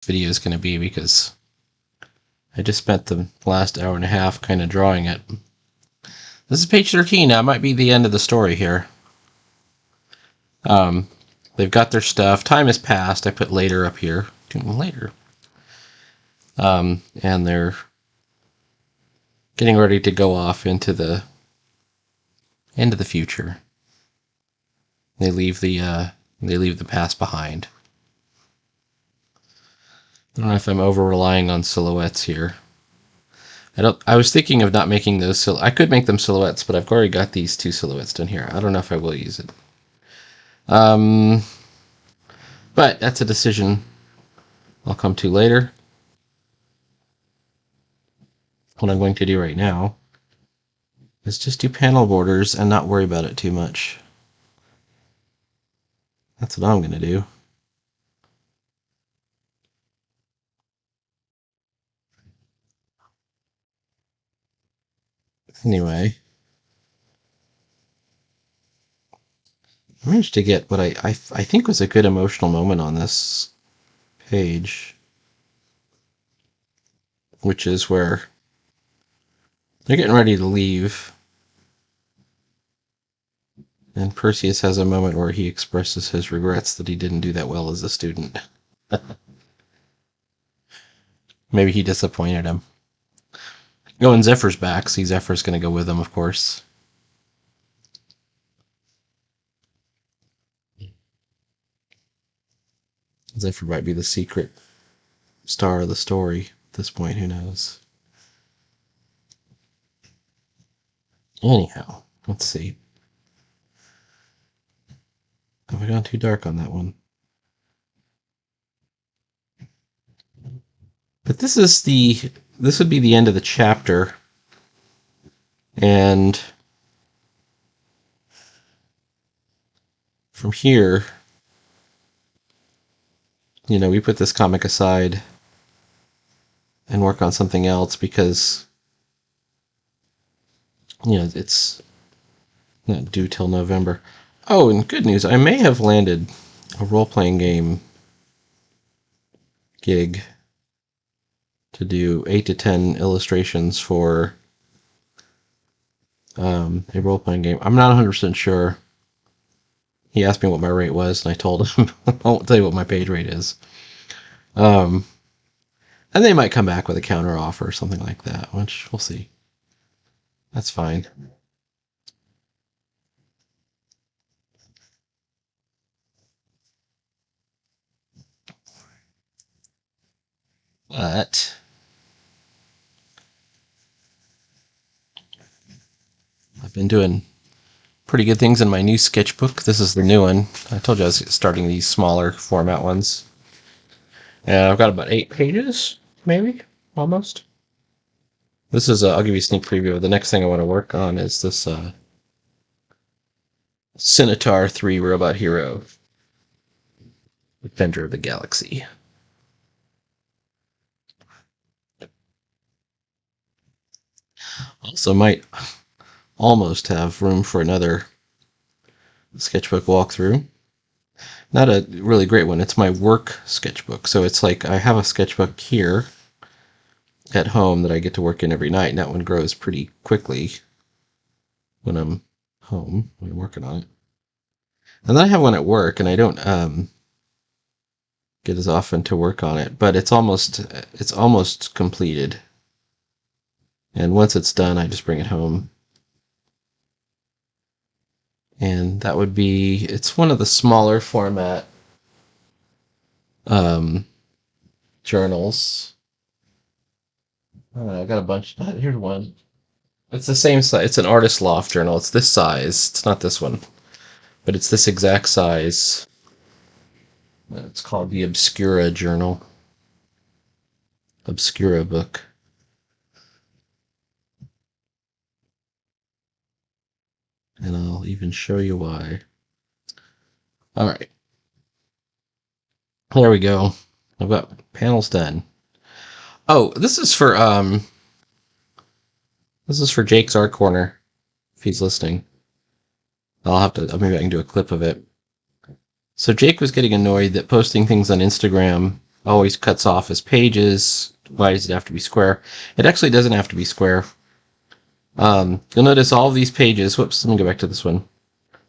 video is going to be, because I just spent the last hour and a half kind of drawing it. This is page 13 now. It might be the end of the story here. They've got their stuff. Time has passed. I put later up here. Later. And they're getting ready to go off into the future. They leave the past behind. I don't know if I'm over relying on silhouettes here. I was thinking of not making those. I could make them silhouettes, but I've already got these two silhouettes done here. I don't know if I will use it. But that's a decision I'll come to later. What I'm going to do right now is just do panel borders and not worry about it too much. That's what I'm going to do. Anyway, I managed to get what I think was a good emotional moment on this page, which is where they're getting ready to leave, and Perseus has a moment where he expresses his regrets that he didn't do that well as a student. Maybe he disappointed him. Oh, and Zephyr's back. See, Zephyr's going to go with him, of course. Zephyr might be the secret star of the story at this point. Who knows? Anyhow, let's see. Have I gone too dark on that one? But this would be the end of the chapter, and from here, we put this comic aside and work on something else, because it's not due till November. Oh, and good news, I may have landed a role-playing game gig to do 8 to 10 illustrations for a role-playing game. I'm not 100% sure. He asked me what my rate was, and I told him. I won't tell you what my page rate is. And they might come back with a counter offer or something like that, which we'll see. That's fine. But I've been doing pretty good things in my new sketchbook. This is the new one. I told you I was starting these smaller format ones. And I've got about 8 pages, maybe, almost. This is, I'll give you a sneak preview. The next thing I want to work on is this Scimitar 3 Robot Hero, Defender of the Galaxy. Also might almost have room for another sketchbook walkthrough. Not a really great one. It's my work sketchbook. So it's like I have a sketchbook here at home that I get to work in every night, and that one grows pretty quickly when I'm home, when I'm working on it. And then I have one at work, and I don't get as often to work on it, but it's almost completed. And once it's done, I just bring it home. And that would be, it's one of the smaller format journals. I got a bunch. Here's one. It's the same size. It's an Artist Loft journal. It's this size. It's not this one, but it's this exact size. It's called the Obscura Journal. Obscura book. And I'll even show you why. All right. There we go. I've got panels done. Oh, this is for Jake's Art Corner, if he's listening. Maybe I can do a clip of it. So Jake was getting annoyed that posting things on Instagram always cuts off as pages. Why does it have to be square? It actually doesn't have to be square. You'll notice all of these pages, whoops, let me go back to this one.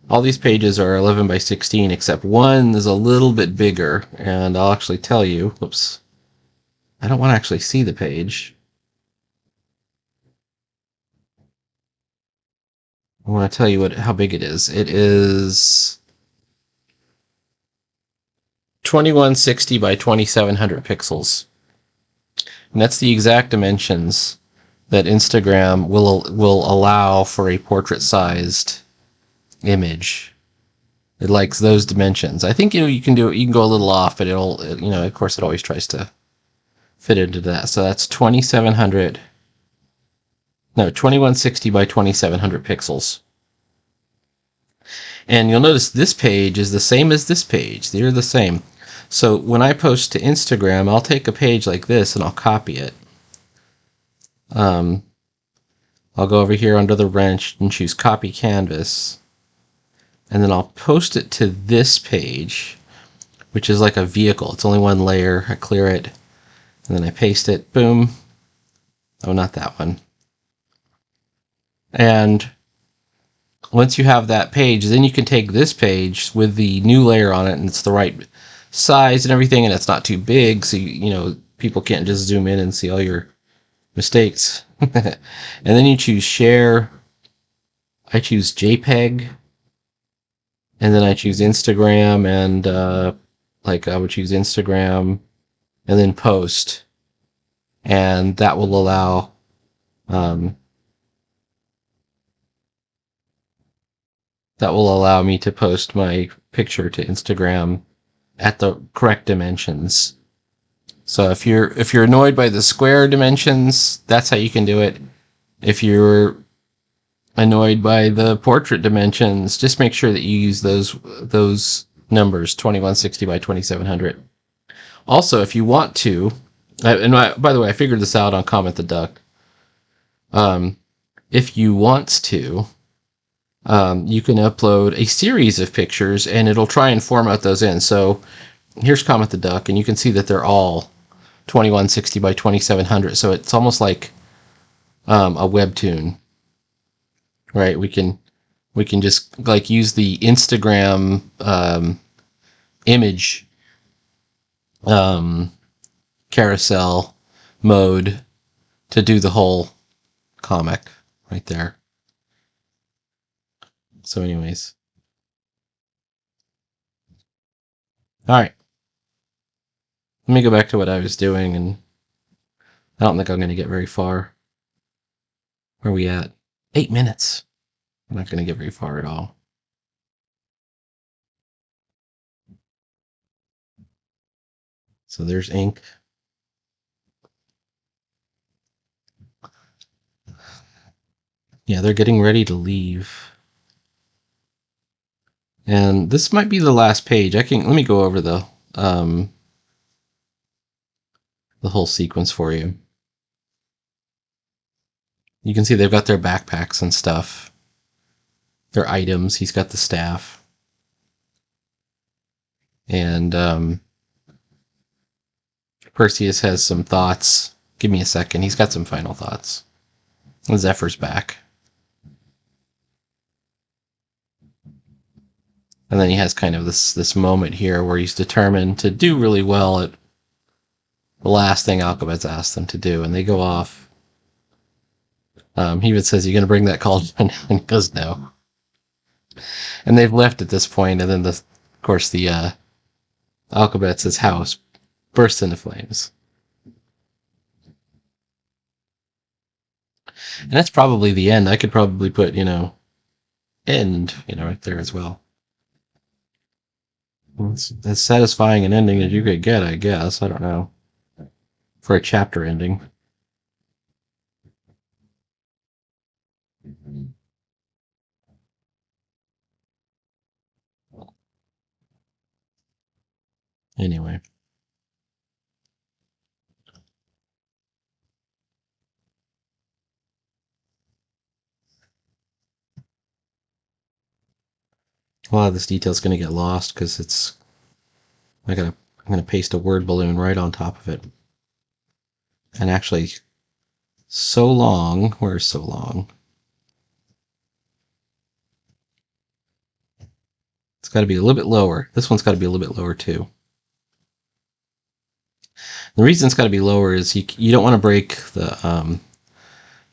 All these pages are 11 by 16, except one is a little bit bigger, and I'll actually tell you, whoops, I don't want to actually see the page. I want to tell you how big it is. It is 2160 by 2700 pixels. And that's the exact dimensions that Instagram will allow for a portrait-sized image. It likes those dimensions. I think you can go a little off, but it'll of course it always tries to fit into that. So that's 2160 by 2700 pixels. And you'll notice this page is the same as this page. They're the same. So when I post to Instagram, I'll take a page like this and I'll copy it. I'll go over here under the wrench and choose copy canvas. And then I'll post it to this page, which is like a vehicle. It's only one layer. I clear it, and then I paste it. Boom. Oh, not that one. And once you have that page, then you can take this page with the new layer on it, and it's the right size and everything, and it's not too big, so people can't just zoom in and see all your mistakes. And then you choose share. I choose JPEG, and then I choose Instagram, and I would choose Instagram, and then post, and that will allow me to post my picture to Instagram at the correct dimensions. So if you're annoyed by the square dimensions, that's how you can do it. If you're annoyed by the portrait dimensions, just make sure that you use those numbers, 2160 by 2700. Also, if you want to, by the way, I figured this out on Comment the Duck. If you want to, you can upload a series of pictures, and it'll try and format those in. So here's Comet the Duck, and you can see that they're all 2160 by 2700. So it's almost like a webtoon, right? We can just use the Instagram image carousel mode to do the whole comic right there. So anyways. All right. Let me go back to what I was doing, and I don't think I'm going to get very far. Where are we at? 8 minutes. I'm not going to get very far at all. So there's ink. Yeah, they're getting ready to leave. And this might be the last page. Let me go over the whole sequence for you. You can see they've got their backpacks and stuff. Their items. He's got the staff. And Perseus has some thoughts. Give me a second. He's got some final thoughts. Zephyr's back. And then he has kind of this moment here where he's determined to do really well at the last thing Alcabet's asked them to do, and they go off. He even says, "You going to bring that cauldron?" And he goes, "No." And they've left at this point, and then of course the Alcabet's house bursts into flames. And that's probably the end. I could probably put, end, right there as well. It's as satisfying an ending as you could get, I guess. I don't know. For a chapter ending. Anyway. A lot of this detail is going to get lost because I gotta I'm going to paste a word balloon right on top of it. And actually, so long, where's so long? It's got to be a little bit lower. This one's got to be a little bit lower too. The reason it's got to be lower is you don't want to break the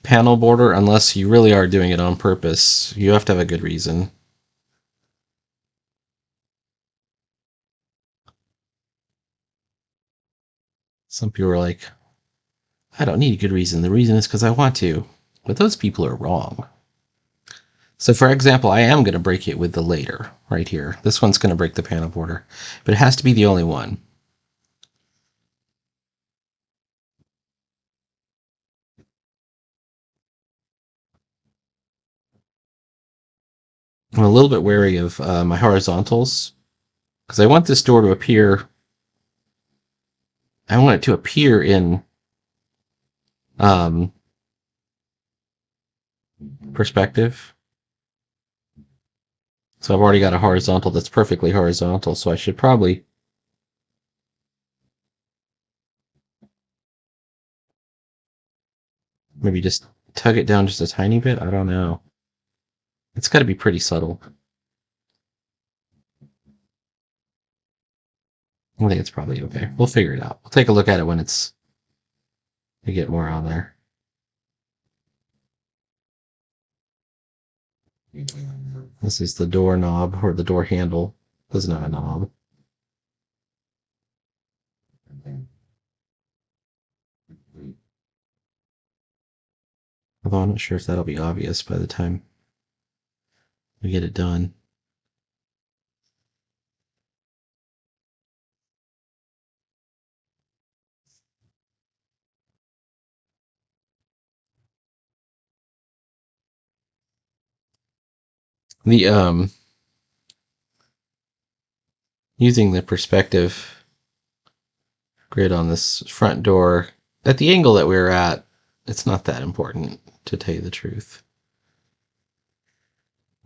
panel border unless you really are doing it on purpose. You have to have a good reason. Some people are like, I don't need a good reason. The reason is because I want to. But those people are wrong. So for example, I am going to break it with the later right here. This one's going to break the panel border, but it has to be the only one. I'm a little bit wary of my horizontals because I want this door to appear. I want it to appear in um, perspective. So I've already got a horizontal that's perfectly horizontal, so I should probably maybe just tug it down just a tiny bit. I don't know. It's got to be pretty subtle. I think it's probably okay. We'll figure it out. We'll take a look at it when we get more on there. This is the door knob or the door handle. This is not a knob. Although I'm not sure if that'll be obvious by the time we get it done. The using the perspective grid on this front door at the angle that we're at, it's not that important, to tell you the truth,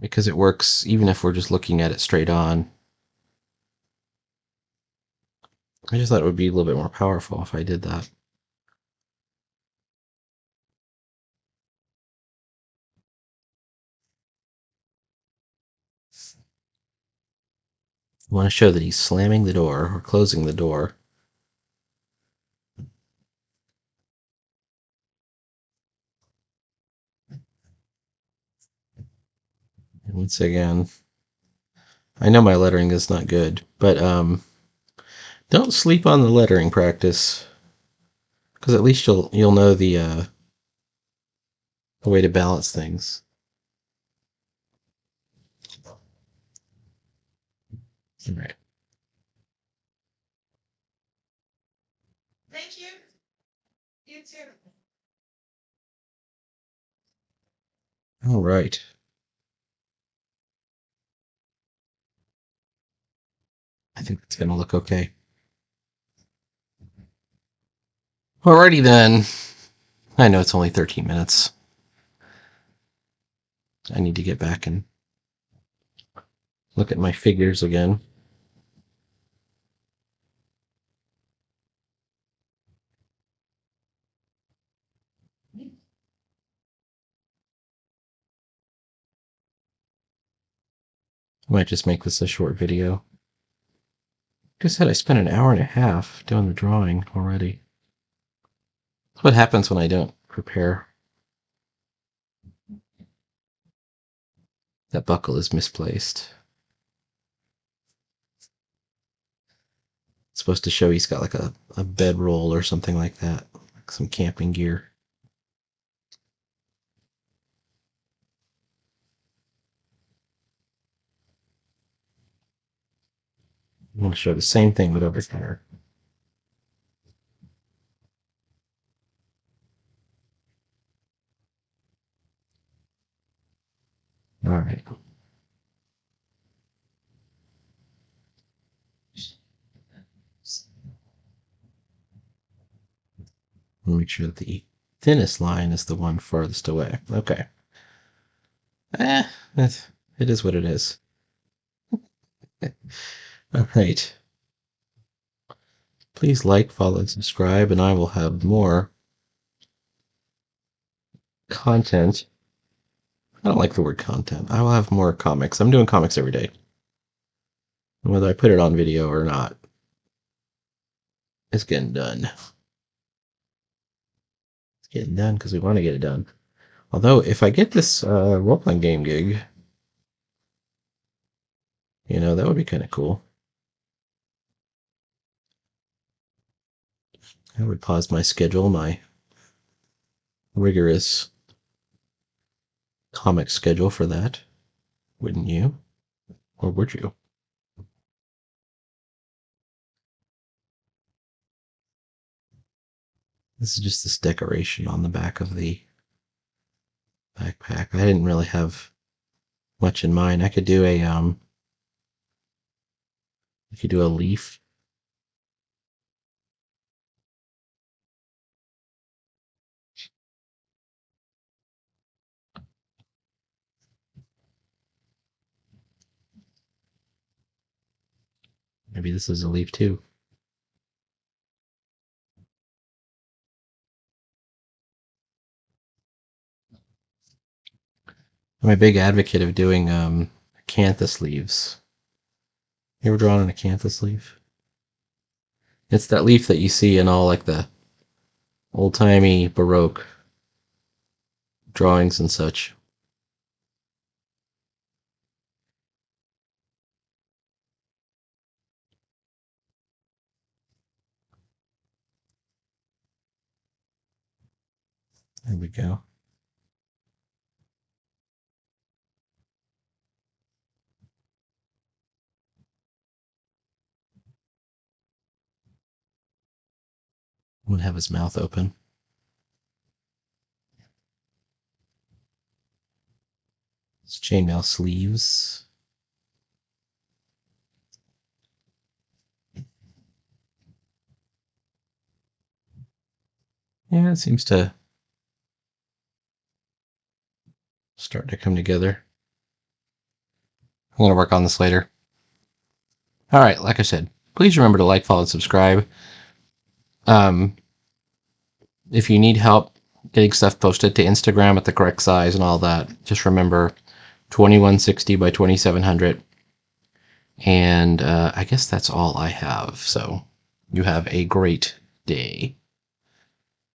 because it works even if we're just looking at it straight on. I just thought it would be a little bit more powerful if I did that. I want to show that he's slamming the door or closing the door. And once again, I know my lettering is not good, but don't sleep on the lettering practice, because at least you'll know the way to balance things. All right. Thank you. You too. All right. I think that's gonna look okay. Alrighty then. I know it's only 13 minutes. I need to get back and look at my figures again. I might just make this a short video. Like I said, I spent an hour and a half doing the drawing already. That's what happens when I don't prepare. That buckle is misplaced. It's supposed to show he's got like a bedroll or something like that. Like some camping gear. I'm going to show the same thing but over here. Alright. Make sure that the thinnest line is the one farthest away. Okay. Eh, it is what it is. All right. Please like, follow, and subscribe, and I will have more content. I don't like the word content. I will have more comics. I'm doing comics every day. Whether I put it on video or not, it's getting done. It's getting done because we want to get it done. Although, if I get this role-playing game gig, that would be kind of cool. I would pause my schedule, my rigorous comic schedule for that. Wouldn't you? Or would you? This is just this decoration on the back of the backpack. I didn't really have much in mind. I could do a leaf. Maybe this is a leaf too. I'm a big advocate of doing acanthus leaves. You ever drawn an acanthus leaf? It's that leaf that you see in all like the old-timey Baroque drawings and such. There we go. I'm gonna have his mouth open. It's chainmail sleeves. Yeah, it seems to start to come together. I'm going to work on this later. All right, like I said, please remember to like, follow, and subscribe. Um, if you need help getting stuff posted to Instagram at the correct size and all that, just remember 2160 by 2700. And I guess that's all I have. So you have a great day.